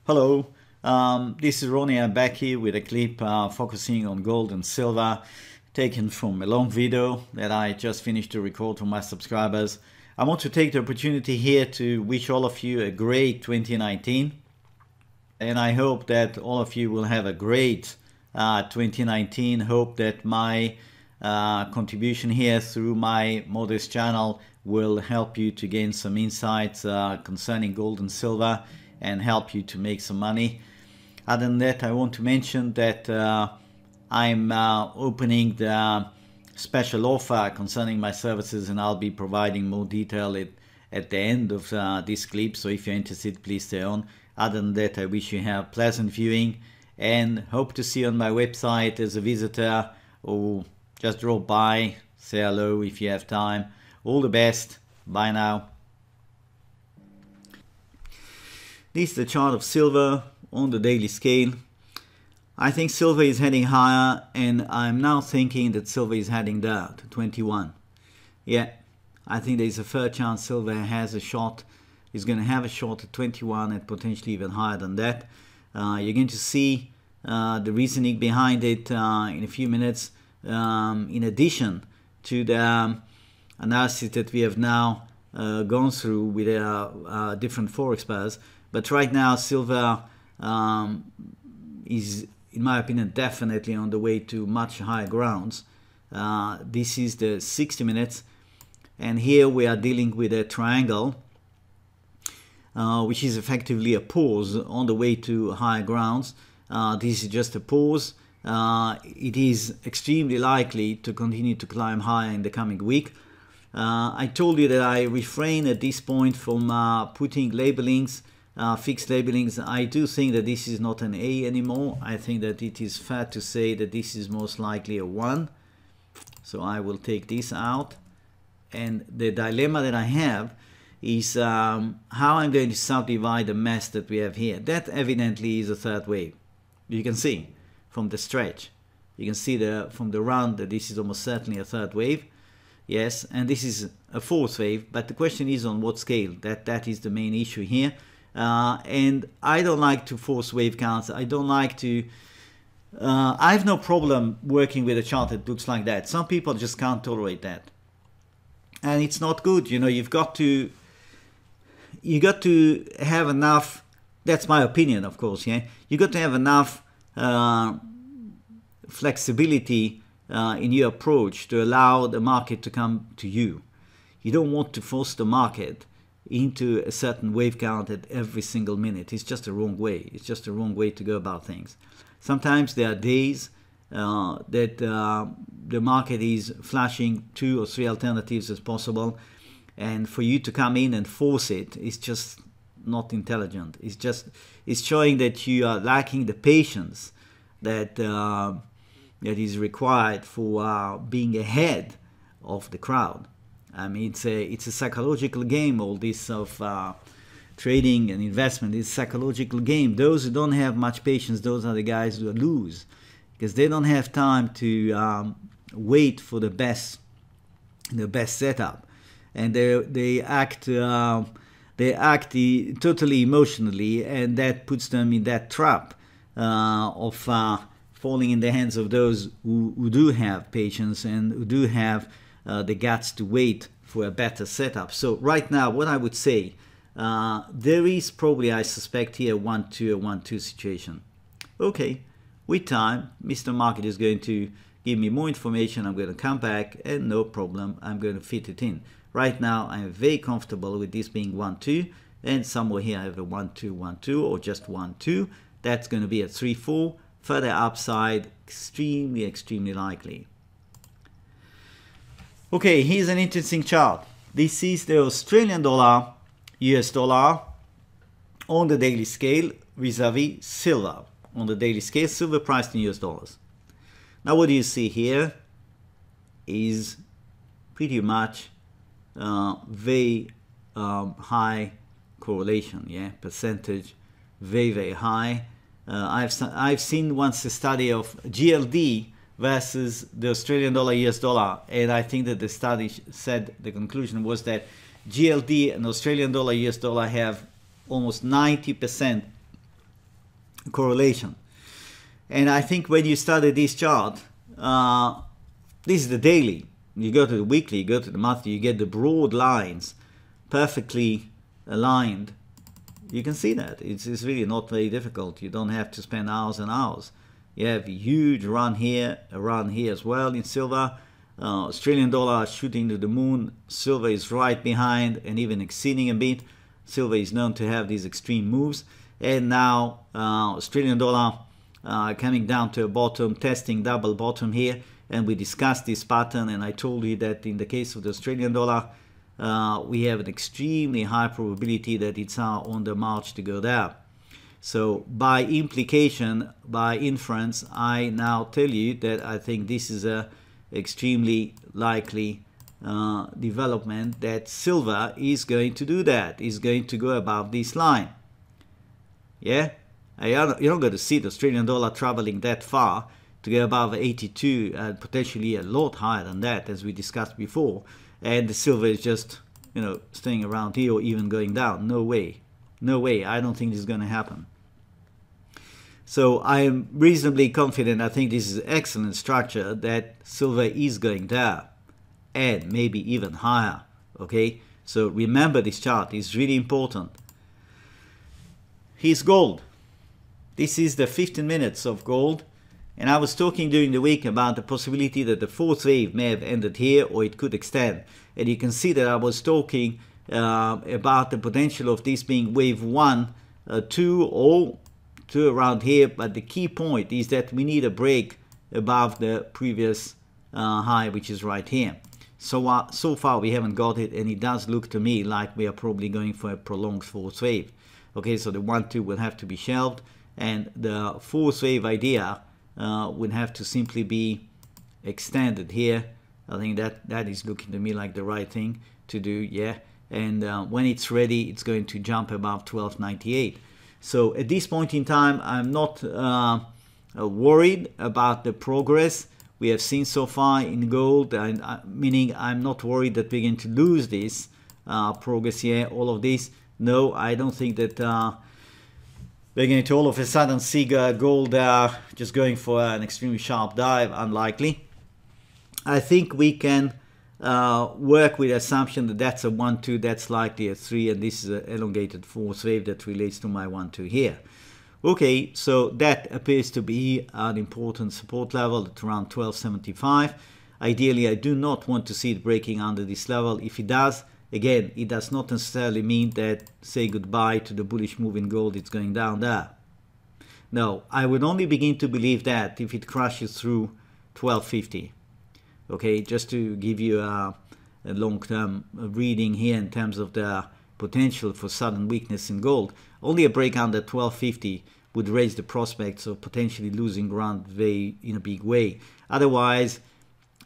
Hello, this is Ronnie. I'm back here with a clip focusing on gold and silver, taken from a long video that I just finished to record for my subscribers. I want to take the opportunity here to wish all of you a great 2019, and I hope that all of you will have a great 2019. Hope that my contribution here through my modest channel will help you to gain some insights concerning gold and silver and help you to make some money. Other than that, I want to mention that I'm opening the special offer concerning my services, and I'll be providing more detail at the end of this clip. So if you're interested, please stay on. Other than that, I wish you have pleasant viewing and hope to see you on my website as a visitor, or just drop by, say hello if you have time. All the best. Bye now. This is the chart of silver on the daily scale. I think silver is heading higher, and I'm now thinking that silver is heading down to 21. Yeah, I think there's a fair chance silver has a shot, is going to have a shot at 21 and potentially even higher than that. You're going to see the reasoning behind it in a few minutes, in addition to the analysis that we have now gone through with different forex pairs. But right now, silver is, in my opinion, definitely on the way to much higher grounds. This is the 60 minutes, and here we are dealing with a triangle, which is effectively a pause on the way to higher grounds. This is just a pause. It is extremely likely to continue to climb higher in the coming week. I told you that I refrain at this point from putting labelings, fixed labelings. I do think that this is not an A anymore. I think that it is fair to say that this is most likely a 1. So I will take this out. And the dilemma that I have is how I'm going to subdivide the mess that we have here. That evidently is a third wave. You can see from the stretch. You can see from the run that this is almost certainly a third wave. Yes, and this is a fourth wave. But the question is on what scale. That is the main issue here. And I don't like to force wave counts. I don't like to I have no problem working with a chart that looks like that. Some people just can't tolerate that, and it's not good. You know, you got to have enough. That's my opinion, of course. Yeah, you got to have enough flexibility in your approach to allow the market to come to you. You don't want to force the market into a certain wave count at every single minute. It's just a wrong way. It's just a wrong way to go about things. Sometimes there are days that the market is flashing 2 or 3 alternatives as possible, and for you to come in and force it is just not intelligent. It's showing that you are lacking the patience that that is required for being ahead of the crowd. I mean, it's a psychological game, all this of trading and investment. It's a psychological game. Those who don't have much patience, those are the guys who lose, because they don't have time to wait for the best setup, and they act totally emotionally, and that puts them in that trap of falling in the hands of those who do have patience and who do have the guts to wait for a better setup. So right now, what I would say, there is probably, I suspect here, a 1-2 situation. Okay, with time, Mr. Market is going to give me more information. I'm going to come back, and no problem, I'm going to fit it in. Right now, I'm very comfortable with this being 1-2, and somewhere here I have a 1-2, or just 1-2. That's going to be a 3-4. Further upside, extremely likely. Okay, here's an interesting chart. This is the Australian dollar, US dollar on the daily scale vis-a-vis silver. On the daily scale, silver priced in US dollars. Now what do you see here is pretty much very high correlation, yeah, percentage, very high. I've seen once a study of GLD versus the Australian dollar, US dollar, and I think that the study said, the conclusion was that GLD and Australian dollar, US dollar have almost 90% correlation. And I think when you study this chart, this is the daily. You go to the weekly, you go to the monthly, you get the broad lines perfectly aligned. You can see that. It's really not very difficult. You don't have to spend hours and hours. You have a huge run here, a run here as well in silver. Australian dollar shooting to the moon. Silver is right behind and even exceeding a bit. Silver is known to have these extreme moves. And now Australian dollar coming down to a bottom, testing double bottom here. And we discussed this pattern, and I told you that in the case of the Australian dollar, we have an extremely high probability that it's on the march to go down. So by implication, by inference, I now tell you that I think this is a extremely likely development, that silver is going to do that, is going to go above this line. Yeah, you're not going to see the Australian dollar traveling that far to go above 82 and potentially a lot higher than that, as we discussed before. And the silver is just, you know, staying around here or even going down. No way. No way. I don't think this is going to happen. So I am reasonably confident. I think this is an excellent structure that silver is going down and maybe even higher. Okay. So remember this chart is really important. Here's gold. This is the 15 minutes of gold. And I was talking during the week about the possibility that the fourth wave may have ended here or it could extend. And you can see that I was talking about the potential of this being wave 1, 2 or 2 around here. But the key point is that we need a break above the previous high, which is right here. So, so far we haven't got it, and it does look to me like we are probably going for a prolonged fourth wave. Okay, so the 1, 2 will have to be shelved, and the fourth wave idea would have to simply be extended here. I think that is looking to me like the right thing to do, yeah. And when it's ready, it's going to jump above 1298. So at this point in time, I'm not worried about the progress we have seen so far in gold, and meaning I'm not worried that we're going to lose this progress here, all of this. No, I don't think that we're going to all of a sudden see gold just going for an extremely sharp dive. Unlikely. I think we can work with the assumption that that's a 1, 2, that's likely a 3, and this is an elongated fourth wave that relates to my 1, 2 here. Okay, so that appears to be an important support level at around 1275. Ideally, I do not want to see it breaking under this level. If it does, again, it does not necessarily mean that say goodbye to the bullish move in gold, it's going down there. No, I would only begin to believe that if it crashes through 1250. Okay, just to give you a long-term reading here in terms of the potential for sudden weakness in gold. Only a break under 1250 would raise the prospects of potentially losing ground in a big way. Otherwise,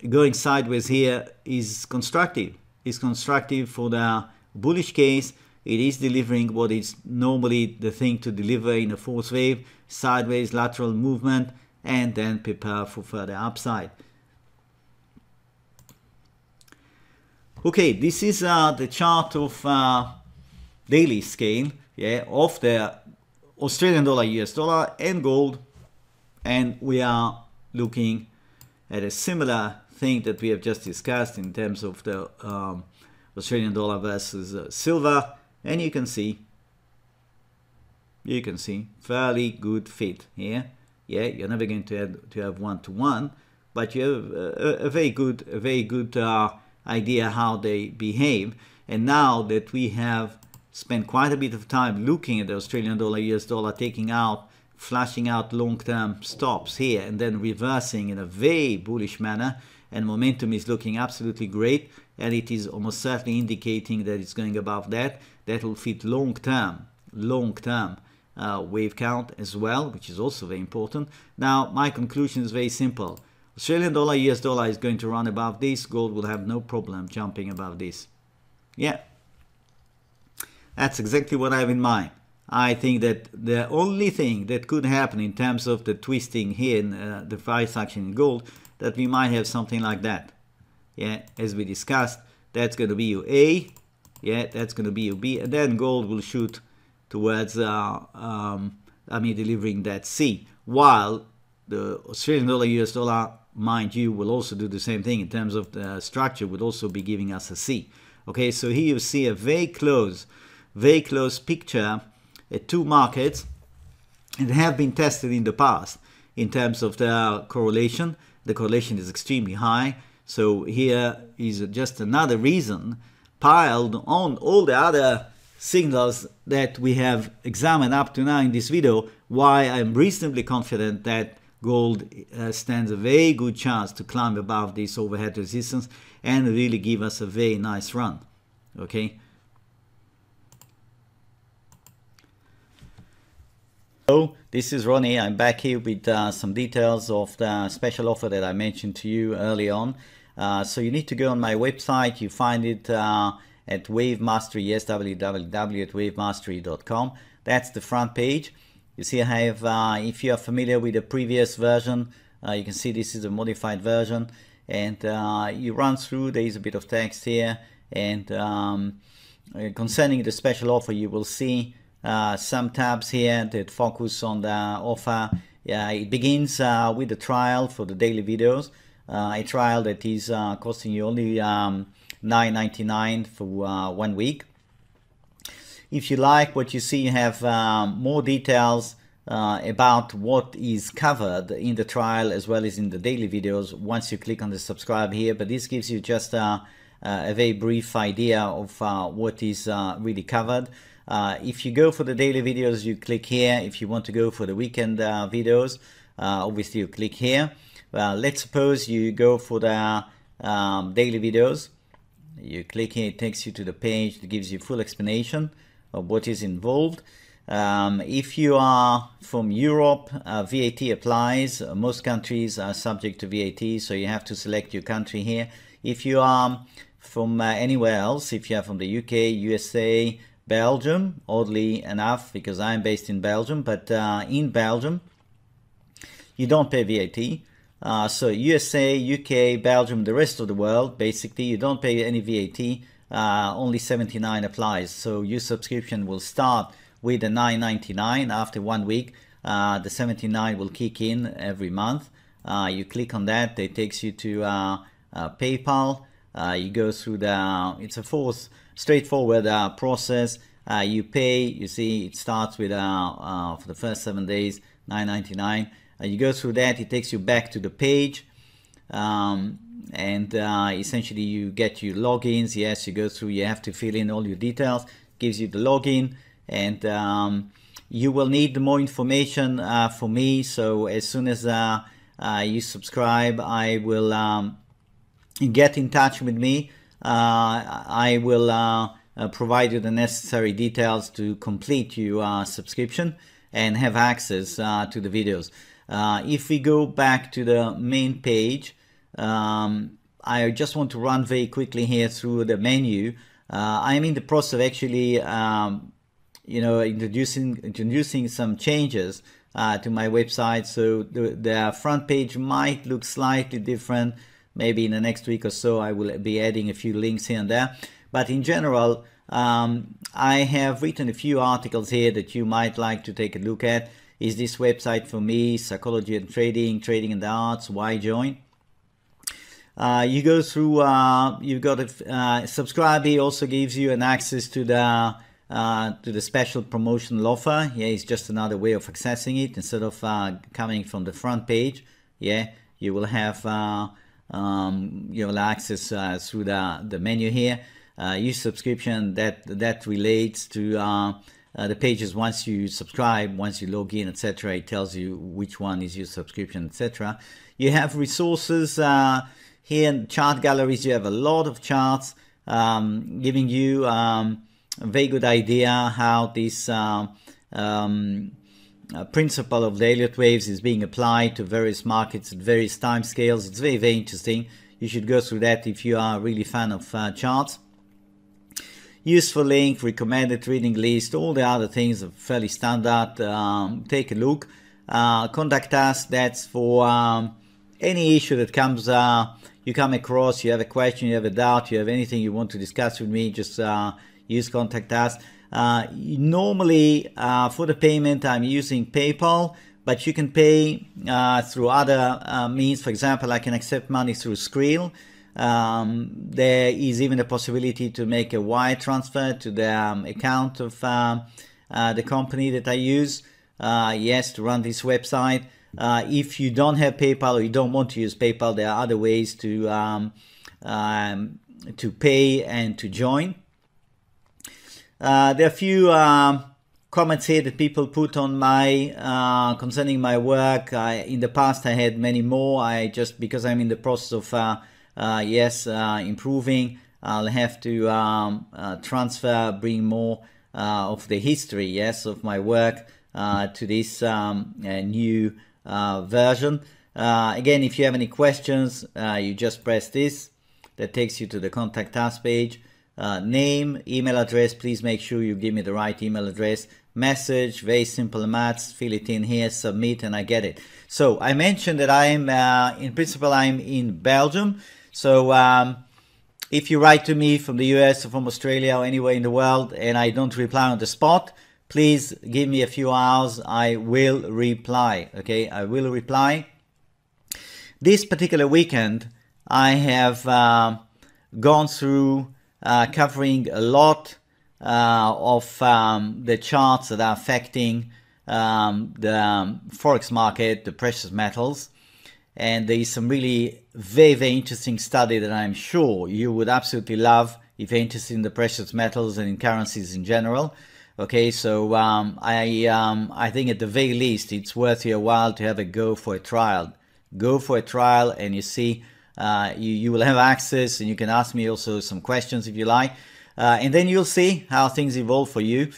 going sideways here is constructive. It's constructive for the bullish case. It is delivering what is normally the thing to deliver in a fourth wave, sideways lateral movement, and then prepare for further upside. Okay, this is the chart of daily scale, yeah, of the Australian dollar, US dollar, and gold, and we are looking at a similar thing that we have just discussed in terms of the Australian dollar versus silver, and you can see fairly good fit here. Yeah, you're never going to have 1-to-1, but you have a very good idea how they behave. And now that we have spent quite a bit of time looking at the Australian dollar, US dollar, flashing out long-term stops here and then reversing in a very bullish manner, and momentum is looking absolutely great, and it is almost certainly indicating that it's going above that. That will fit long-term wave count as well, which is also very important. Now, my conclusion is very simple. Australian dollar, US dollar is going to run above this. Gold will have no problem jumping above this. Yeah, that's exactly what I have in mind. I think that the only thing that could happen in terms of the twisting here in the price action in gold, that we might have something like that. Yeah, as we discussed, that's going to be your A. Yeah, that's going to be your B, and then gold will shoot towards delivering that C, while the Australian dollar, US dollar, mind you, will also do the same thing in terms of the structure, would also be giving us a C. Okay, so here you see a very close picture at two markets that have been tested in the past in terms of the correlation. The correlation is extremely high. So here is just another reason, piled on all the other signals that we have examined up to now in this video, why I'm reasonably confident that gold stands a very good chance to climb above this overhead resistance and really give us a very nice run. Okay. So this is Ronnie. I'm back here with some details of the special offer that I mentioned to you early on. So you need to go on my website. You find it at Wavemastery, yes, www.wavemastery.com. That's the front page. You see I have, if you are familiar with the previous version, you can see this is a modified version, and you run through, there is a bit of text here, and concerning the special offer, you will see some tabs here that focus on the offer. It begins with the trial for the daily videos, a trial that is costing you only $9.99 for 1 week. If you like what you see, you have more details about what is covered in the trial as well as in the daily videos once you click on the subscribe here, but this gives you just a very brief idea of what is really covered. If you go for the daily videos, you click here. If you want to go for the weekend videos, obviously you click here. Let's suppose you go for the daily videos. You click here, it takes you to the page that gives you full explanation of what is involved. If you are from Europe, VAT applies. Most countries are subject to VAT, so you have to select your country here. If you are from anywhere else, if you are from the UK, USA, Belgium, oddly enough, because I'm based in Belgium, but in Belgium, you don't pay VAT. So USA, UK, Belgium, the rest of the world, basically, you don't pay any VAT. Only 79 applies. So your subscription will start with the $9.99. After 1 week, the 79 will kick in every month. You click on that, it takes you to PayPal. You go through it's a straightforward process. You pay, you see it starts with for the first 7 days, $9.99. You go through that, it takes you back to the page, and essentially you get your logins. Yes, you go through, you have to fill in all your details, gives you the login, and you will need more information for me. So as soon as you subscribe, I will get in touch with me. I will provide you the necessary details to complete your subscription and have access to the videos. If we go back to the main page, I just want to run very quickly here through the menu. I'm in the process of actually introducing some changes to my website, so the front page might look slightly different. Maybe in the next week or so I will be adding a few links here and there, but in general I have written a few articles here that you might like to take a look at. Is this website for me? Psychology and trading, trading and the arts, why join? You go through, you've got a subscribe here, also gives you an access to the special promotional offer. Yeah, it's just another way of accessing it. Instead of coming from the front page, yeah, you will have access through the menu here. Your subscription that relates to the pages once you subscribe, once you log in, etc. It tells you which one is your subscription, etc. You have resources here in chart galleries. You have a lot of charts giving you a very good idea how this principle of the Elliott waves is being applied to various markets at various time scales. It's very, very interesting. You should go through that if you are really a fan of charts. Useful link, recommended reading list, all the other things are fairly standard. Take a look. Contact us. That's for any issue that comes you come across. You have a question, you have a doubt, you have anything you want to discuss with me, just use contact us. Normally, for the payment, I'm using PayPal, but you can pay through other means. For example, I can accept money through Skrill. There is even a possibility to make a wire transfer to the account of the company that I use, yes, to run this website. If you don't have PayPal or you don't want to use PayPal, there are other ways to pay and to join. There are a few comments here that people put on my concerning my work. In the past I had many more. I just, because I'm in the process of improving, I'll have to transfer, bring more of the history, yes, of my work to this new version. Again, if you have any questions, you just press this. That takes you to the Contact Us page. Name, email address, please make sure you give me the right email address. Message, very simple maths, fill it in here, submit, and I get it. So I mentioned that I'm, in principle, I'm in Belgium. So if you write to me from the US or from Australia or anywhere in the world and I don't reply on the spot, please give me a few hours. I will reply. Okay, I will reply. This particular weekend, I have gone through covering a lot of the charts that are affecting the forex market, the precious metals. And there is some really very, very interesting study that I'm sure you would absolutely love if you're interested in the precious metals and in currencies in general. Okay, so I think at the very least it's worth your while to have a go for a trial. Go for a trial, and you see you will have access, and you can ask me also some questions if you like, and then you'll see how things evolve for you.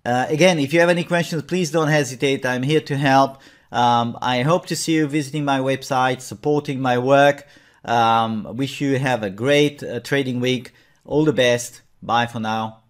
Again, if you have any questions, please don't hesitate. I'm here to help. I hope to see you visiting my website, supporting my work. Wish you have a great trading week. All the best. Bye for now.